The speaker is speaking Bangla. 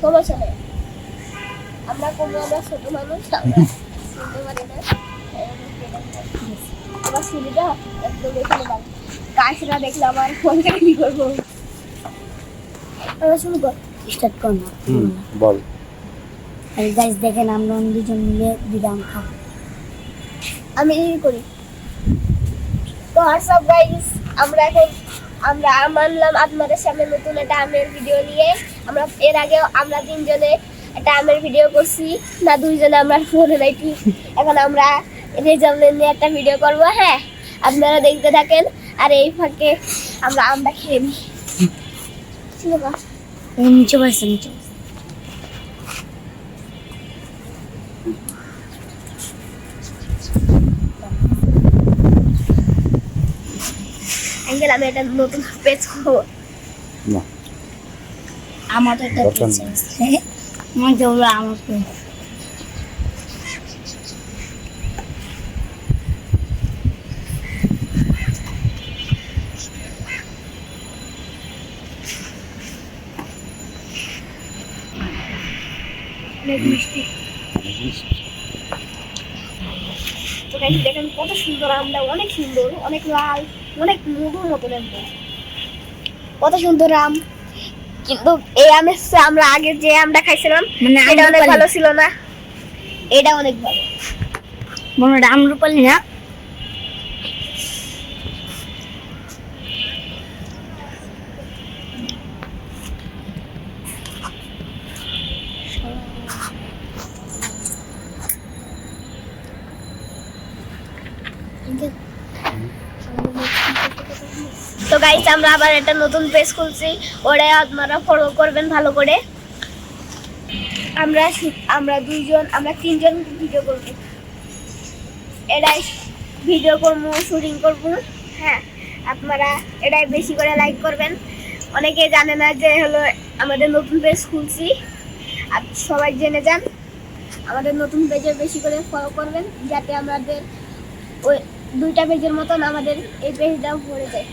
সমস্যা নেই। আমরা ছোট মানুষ, আমরা শুনতে পারি না। আমার শুনিটা একদম এখানে বাদ। গাছরা দেখলে আমার ফোন কেটে কি করবো? শুরু কর, স্টার্ট কর না। বল। গাইস দেখেন আমরা দুজন মিলে বিরাম খাবো। আমি করি। তো হোয়াটসঅ্যাপ গাইস, আমরা আম আনলাম আপনাদের সামনে নতুন একটা আমের ভিডিও নিয়ে। আমরা এর আগে আমরা তিনজনে একটা আমের ভিডিও করছি, না দুইজনে আমরা ফোনে নাইটি। এখন আমরা রেজাল্ট নিয়ে একটা ভিডিও করব। হ্যাঁ, আপনারা দেখতে থাকেন আর এই ফাঁকে আমরা আমটা খেয়ে নিই। ছিল না নিচে বসে নিচে অ্যাঙ্গেল। আমি একটা নতুন পেজ খুলবো না, আমার তো একটা পেজ আছে। আমার যেগুলো আমার পেজ তো গাইস দেখেন কত সুন্দর আমটা, অনেক সুন্দর, অনেক লাল, অনেক মধুর মতন একদম। কত সুন্দর আম। কিন্তু এই আমের চেয়ে আমরা আগে যে আমটা খাইছিলাম এটা অনেক ভালো ছিল না, এটা অনেক ভালো। মনে হয় আমরুপালি না? তো গাইস আমরা আবার একটা নতুন পেজ খুলছি, ওটা আপনারা ফলো করবেন ভালো করে। আমরা তিনজন ভিডিও করব, এটাই ভিডিও করব, শুটিং করব। হ্যাঁ, আপনারা এটাই বেশি করে লাইক করবেন। অনেকে জানে না যে হলো আমাদের নতুন পেজ খুলছি, আর সবাই জেনে যান। আমাদের নতুন পেজে বেশি করে ফলো করবেন, যাতে আমাদের ওই দুইটা পেজের মতন আমাদের এই পেজটাও ভরে যায়।